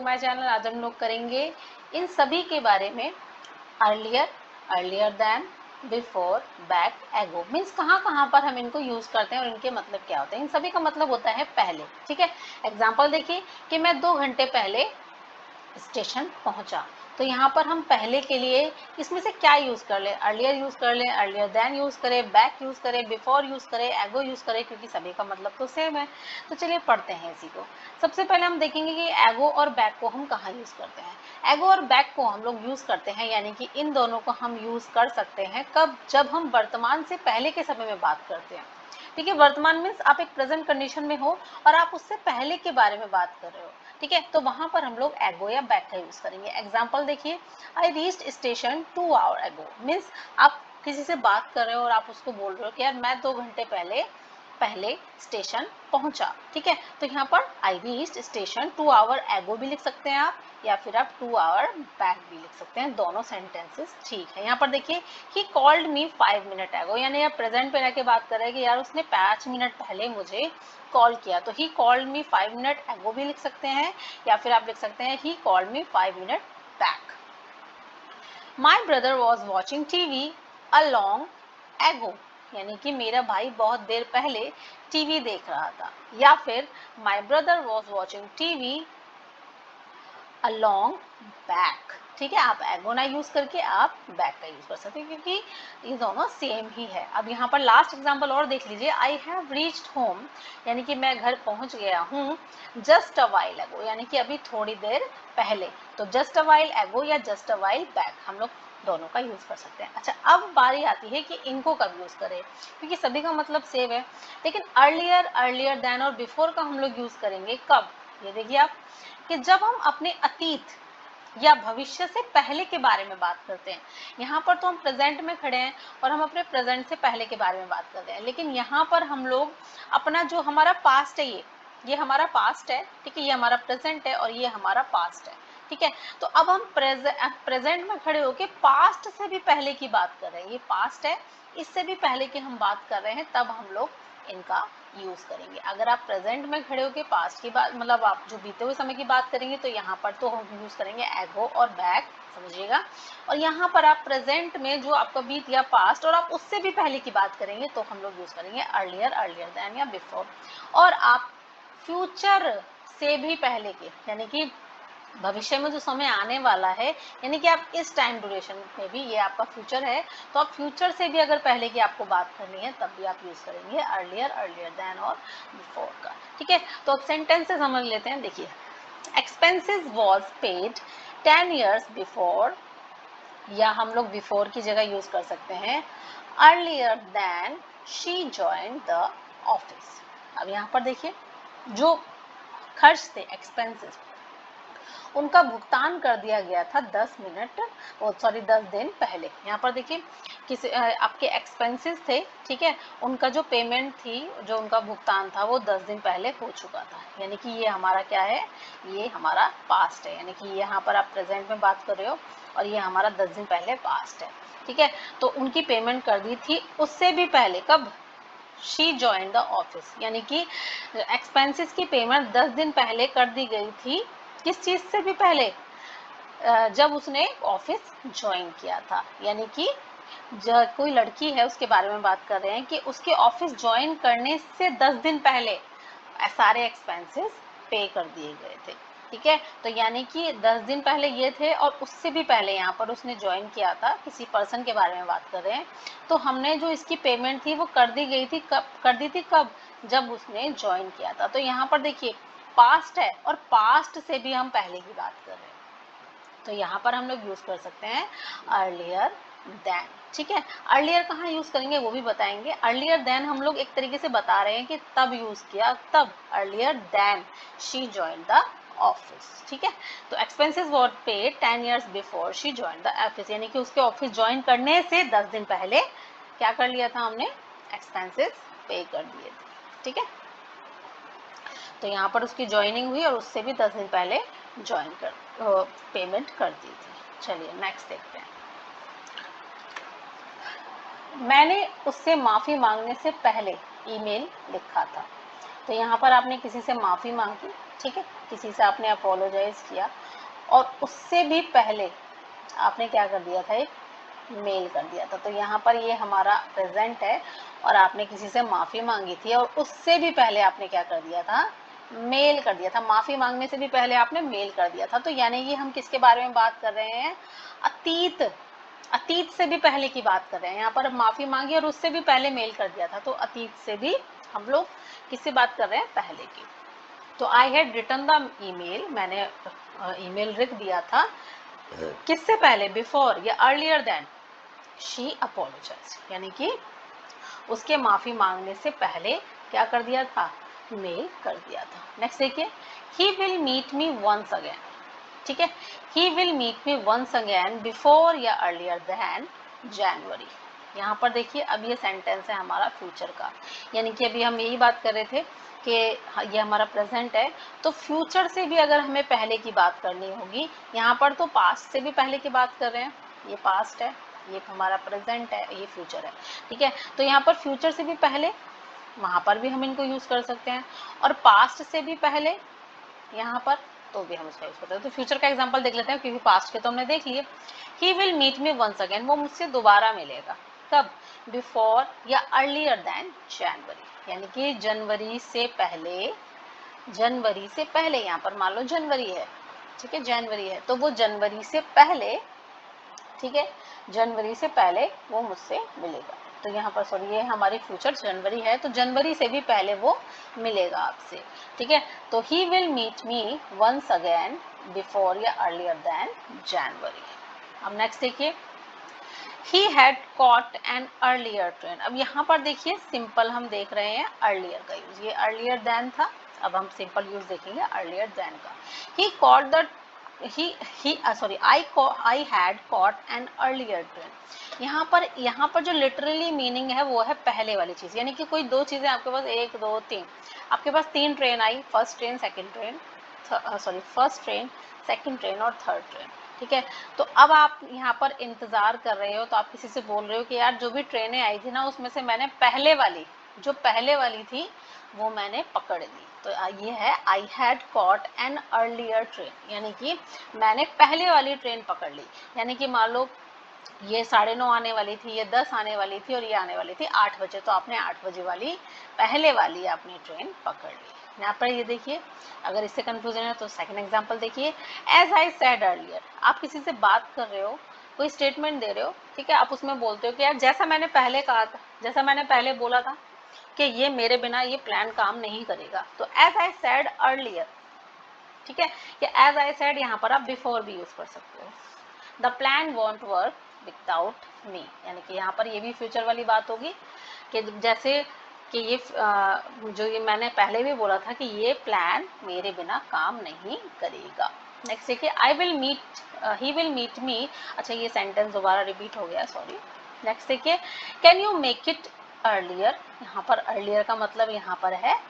My channel. आज हम लोग करेंगे इन सभी के बारे में। Earlier, earlier than, before, back, ago means कहाँ कहाँ पर हम इनको यूज करते हैं और इनके मतलब क्या होते हैं। इन सभी का मतलब होता है पहले। ठीक है, एग्जाम्पल देखिए कि मैं 2 घंटे पहले स्टेशन पहुंचा, तो यहाँ पर हम पहले के लिए इसमें से क्या यूज कर ले, अर्लियर यूज कर ले, अर्लियर देन यूज करें, बैक यूज करें, बिफोर यूज करें, एगो यूज करें, क्योंकि सभी का मतलब तो सेम है। तो चलिए पढ़ते हैं इसी को। सबसे पहले हम देखेंगे कि एगो और बैक को हम कहाँ यूज करते हैं। एगो और बैक को हम लोग यूज करते हैं, यानी कि इन दोनों को हम यूज कर सकते हैं कब, जब हम वर्तमान से पहले के समय में बात करते हैं। ठीक है, वर्तमान मीन्स आप एक प्रेजेंट कंडीशन में हो और आप उससे पहले के बारे में बात कर रहे हो। ठीक है, तो वहां पर हम लोग एगो या बैक का यूज करेंगे। एग्जाम्पल देखिए, आई रीच्ड स्टेशन 2 आवर एगो मीन्स आप किसी से बात कर रहे हो और आप उसको बोल रहे हो कि यार मैं 2 घंटे पहले स्टेशन पहुंचा। ठीक है, तो यहाँ पर आई रीच्ड स्टेशन 2 आवर एगो भी लिख सकते हैं आप, या फिर आप 2 आवर बैक भी लिख सकते हैं। दोनों सेंटेंसेस ठीक है। यहाँ पर देखिए ही कॉल्ड मी 5 मिनट एगो, यानी आप प्रेजेंट पे रह के बात कर रहे हैं कि यार उसने 5 मिनट पहले मुझे कॉल किया, तो ही कॉल्ड मी 5 मिनट एगो भी लिख सकते हैं, या फिर आप लिख सकते हैं he called me 5 minute back. My brother was watching TV a long ago, यानी कि मेरा भाई बहुत देर पहले टीवी देख रहा था, या फिर my brother was watching TV a long back. ठीक है, आप एगो ना यूज करके आप बैक का यूज कर सकते हैं, क्योंकि ये दोनों सेम ही है। अब यहाँ पर लास्ट एग्जांपल और देख लीजिए, आई हैव रीच्ड होम, यानी कि मैं घर पहुंच गया हूँ, जस्ट अ वाइल एगो, यानी कि अभी थोड़ी देर पहले। तो जस्ट अ वाइल एगो या जस्ट अ वाइल बैक हम लोग दोनों का यूज कर सकते हैं। अच्छा, अब बारी आती है कि इनको कब यूज करें, क्योंकि सभी का मतलब सेम है। लेकिन अर्लियर, अर्लियर देन और बिफोर का हम लोग यूज करेंगे कब, ये देखिए आप, कि जब हम अपने अतीत या भविष्य से पहले के बारे में बात करते हैं। यहाँ पर तो हम प्रेजेंट में खड़े हैं और हम अपने प्रेजेंट से पहले के बारे में बात कर रहे हैं, लेकिन यहाँ पर हम लोग अपना जो हमारा पास्ट है, ये हमारा पास्ट है। ठीक है, ये हमारा प्रेजेंट है और ये हमारा पास्ट है। ठीक है, तो अब हम प्रेजेंट में खड़े होके पास्ट से भी पहले की बात कर रहे हैं। ये पास्ट है, इससे भी पहले की हम बात कर रहे हैं, तब हम लोग इनका यूज करेंगे। अगर आप प्रेजेंट में खड़े होकर पास्ट की बात, मतलब आप जो बीते हुए समय की बात करेंगे, तो यहाँ पर तो हम यूज करेंगे एगो और बैक, समझिएगा। और यहाँ पर आप प्रेजेंट में जो आपका बीत या पास्ट और आप उससे भी पहले की बात करेंगे, तो हम लोग यूज करेंगे अर्लियर, अर्लियर देन या बिफोर। और आप फ्यूचर से भी पहले के, यानी कि भविष्य में जो समय आने वाला है, यानी कि आप इस टाइम ड्यूरेशन में भी, ये आपका फ्यूचर है, तो आप फ्यूचर से भी अगर पहले की आपको बात करनी है, तब भी आप यूज करेंगे अर्लियर, अर्लियर देन और बिफोर का। ठीक है, तो अब सेंटेंस से समझ लेते हैं। देखिए, expenses was paid 10 years before, या हम लोग बिफोर की जगह यूज कर सकते हैं earlier than she joined the office. अब यहाँ पर देखिए, जो खर्च थे एक्सपेंसेस, उनका भुगतान कर दिया गया था 10 दिन पहले। यहाँ पर देखिए किसी आपके एक्सपेंसेस थे, ठीक है, उनका जो पेमेंट थी, जो उनका भुगतान था, वो 10 दिन पहले हो चुका था। यानी कि ये हमारा क्या है, ये हमारा पास्ट है। यानी कि यहाँ पर आप प्रेजेंट में बात कर रहे हो और ये हमारा 10 दिन पहले पास्ट है। ठीक है, तो उनकी पेमेंट कर दी थी उससे भी पहले, कब, शी ज्वाइन द ऑफिस, यानी कि एक्सपेंसेस की पेमेंट 10 दिन पहले कर दी गई थी। किस चीज से भी पहले, जब उसने ऑफिस ज्वाइन किया था। यानी कि जब कोई लड़की है उसके बारे में बात कर रहे हैं कि उसके ऑफिस ज्वाइन करने से 10 दिन पहले सारे एक्सपेंसेस पे कर दिए गए थे। ठीक है, तो यानी कि 10 दिन पहले ये थे और उससे भी पहले यहाँ पर उसने ज्वाइन किया था, किसी पर्सन के बारे में बात कर रहे हैं, तो हमने जो इसकी पेमेंट थी वो कर दी गई थी, कब कर दी थी, कब, जब उसने ज्वाइन किया था। तो यहाँ पर देखिए पास्ट है और पास्ट से भी हम पहले की बात कर रहे हैं, तो यहाँ पर हम लोग यूज कर सकते हैं अर्लियर देन। ठीक है, अर्लियर कहाँ यूज करेंगे वो भी बताएंगे। अर्लियर देन हम लोग एक तरीके से बता रहे हैं कि तब यूज किया, तब earlier than she join the office. ठीक है, तो expenses were paid 10 years before she join the office, यानी कि उसके ऑफिस ज्वाइन करने से 10 दिन पहले क्या कर लिया था हमने, एक्सपेंसेस पे कर दिए थे। ठीक है, तो यहाँ पर उसकी ज्वाइनिंग हुई और उससे भी 10 दिन पहले ज्वाइन कर पेमेंट कर दी थी। चलिए नेक्स्ट देखते हैं। मैंने उससे माफी मांगने से पहले ईमेल लिखा था। तो यहाँ पर आपने किसी से माफ़ी मांगी, ठीक है, किसी से आपने अपोलोजाइज किया और उससे भी पहले आपने क्या कर दिया था, एक मेल कर दिया था। तो यहाँ पर ये हमारा प्रेजेंट है और आपने किसी से माफ़ी मांगी थी और उससे भी पहले आपने क्या कर दिया था, मेल कर दिया था। माफ़ी मांगने से भी पहले आपने मेल कर दिया था। तो यानी कि हम किसके बारे में बात कर रहे हैं, अतीत, अतीत से भी पहले की बात कर रहे हैं। यहाँ पर माफ़ी मांगी और उससे भी पहले मेल कर दिया था, तो अतीत से भी हम लोग किससे बात कर रहे हैं, पहले की। तो I had written the email, मैंने ईमेल लिख दिया था किससे पहले, बिफोर या अर्लियर देन शी अपोलोजाइज, यानी कि उसके माफ़ी मांगने से पहले क्या कर दिया था, मेल कर दिया था। नेक्स्ट देखिए, he will meet me once again, ठीक है, he will meet me once again before या अर्लियर देन जनवरी। यहाँ पर देखिए अब ये सेंटेंस है हमारा फ्यूचर का, यानी कि अभी हम यही बात कर रहे थे कि ये हमारा प्रेजेंट है, तो फ्यूचर से भी अगर हमें पहले की बात करनी होगी, यहाँ पर तो पास्ट से भी पहले की बात कर रहे हैं, ये पास्ट है, ये हमारा प्रेजेंट है, ये फ्यूचर है, ठीक है। तो यहाँ पर फ्यूचर से भी पहले, वहाँ पर भी हम इनको यूज़ कर सकते हैं, और पास्ट से भी पहले यहाँ पर तो भी हम इसका यूज करते हैं। तो फ्यूचर का एग्जांपल देख लेते हैं, क्योंकि पास्ट के तो हमने देख लिए। He will meet me once again, वो मुझसे दोबारा मिलेगा, कब, बिफोर या अर्लियर देन जनवरी, यानी कि जनवरी से पहले, जनवरी से पहले, यहाँ पर मान लो जनवरी है, ठीक है, जनवरी है, तो वो जनवरी से पहले, ठीक है, जनवरी से पहले वो मुझसे मिलेगा। तो यहाँ पर सॉरी, ये हमारी फ्यूचर जनवरी है, तो जनवरी से भी पहले वो मिलेगा आपसे, ठीक है। तो he will meet me once again before या अर्लियर देन जनवरी। अब नेक्स्ट देखिए, he had caught an earlier train. अब यहाँ पर देखिए सिंपल हम देख रहे हैं अर्लियर का यूज, ये अर्लियर देन था, अब हम सिंपल यूज देखेंगे अर्लियर देन का। He caught the I had caught an earlier train। यहाँ पर जो लिटरली मीनिंग है वो है पहले वाली चीज, यानी कि कोई दो चीजें आपके पास, एक दो तीन, आपके पास तीन ट्रेन आई, first train, second train, first train, second train और थर्ड ट्रेन, ठीक है। तो अब आप यहाँ पर इंतजार कर रहे हो, तो आप किसी से बोल रहे हो कि यार जो भी ट्रेनें आई थी ना, उसमें से मैंने पहले वाली, जो पहले वाली थी वो मैंने पकड़ ली। तो ये है I had caught an earlier train, यानी कि मैंने पहले वाली ट्रेन पकड़ ली। यानी कि मान लो ये 9:30 आने वाली थी, ये 10 आने वाली थी और ये आने वाली थी 8 बजे, तो आपने 8 बजे वाली, पहले वाली आपने ट्रेन पकड़ ली। यहाँ पर ये देखिए, अगर इससे कंफ्यूजन है तो सेकंड एग्जांपल देखिए, एज आई सेड अर्लियर, आप किसी से बात कर रहे हो, कोई स्टेटमेंट दे रहे हो, ठीक है, आप उसमें बोलते हो कि यार जैसा मैंने पहले कहा था, जैसा मैंने पहले बोला था कि ये मेरे बिना ये प्लान काम नहीं करेगा, तो एज आई सेड अर्लियर, ठीक है, या एज आई सेड यहाँ पर आप बिफोर भी यूज कर सकते हो। The plan want work without me, यानी कि यहाँ पर ये भी फ्यूचर वाली बात होगी कि जैसे कि ये जो ये मैंने पहले भी बोला था कि ये प्लान मेरे बिना काम नहीं करेगा। नेक्स्ट देखिए, I will meet, he will meet me, अच्छा ये सेंटेंस दोबारा रिपीट हो गया, सॉरी। नेक्स्ट देखिए, can you make it earlier, यहाँ पर अर्लियर का मतलब यहाँ पर है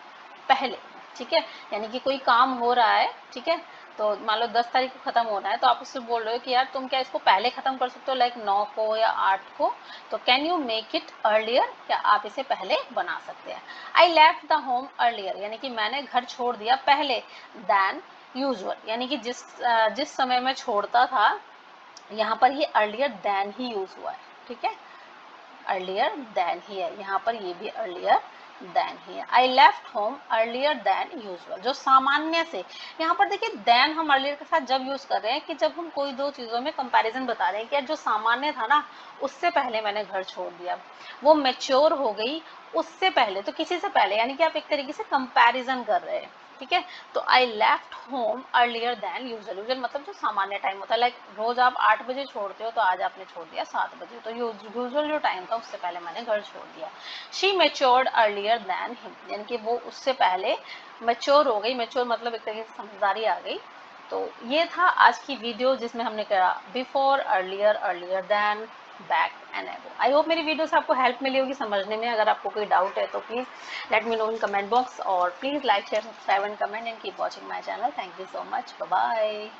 पहले, ठीक है, यानी कि कोई काम हो रहा है, ठीक है, तो मान लो 10 तारीख को खत्म होना है, तो आप उससे बोल रहे हो कि यार तुम क्या इसको पहले खत्म कर सकते हो, लाइक 9 को या 8 को, तो can you make it earlier, क्या आप इसे पहले बना सकते हैं। I left the home earlier, यानी कि मैंने घर छोड़ दिया पहले, देन यूजुअल, यानी कि जिस समय मैं छोड़ता था, यहाँ पर ये अर्लियर देन ही यूज हुआ है, ठीक है, अर्लियर देन ही है, यहाँ पर ये भी अर्लियर देन ही है। I left home earlier than usual, जो सामान्य से, यहाँ पर देखिए देन हम अर्लियर के साथ जब यूज कर रहे हैं कि जब हम कोई दो चीजों में कंपैरिजन बता रहे हैं कि जो सामान्य था ना, उससे पहले मैंने घर छोड़ दिया, वो मैच्योर हो गई उससे पहले, तो किसी से पहले, यानी कि आप एक तरीके से कंपैरिजन कर रहे हैं, ठीक है। तो I left home earlier than usual, usual मतलब जो सामान्य टाइम होता है, लाइक रोज आप 8 बजे छोड़ते हो, तो आज आपने छोड़ दिया 7 बजे, तो यूजुअल जो टाइम था उससे पहले मैंने घर छोड़ दिया। She matured earlier than him, यानी कि वो उससे पहले मैच्योर हो गई, मैच्योर मतलब एक तरीके से समझदारी आ गई। तो ये था आज की वीडियो जिसमें हमने कहा before, earlier, earlier then, back and ago. I hope मेरी वीडियो से आपको हेल्प मिली होगी समझने में। अगर आपको कोई डाउट है तो please let me know in comment box, और please like, share, subscribe and comment and keep watching my channel. Thank you so much, bye bye.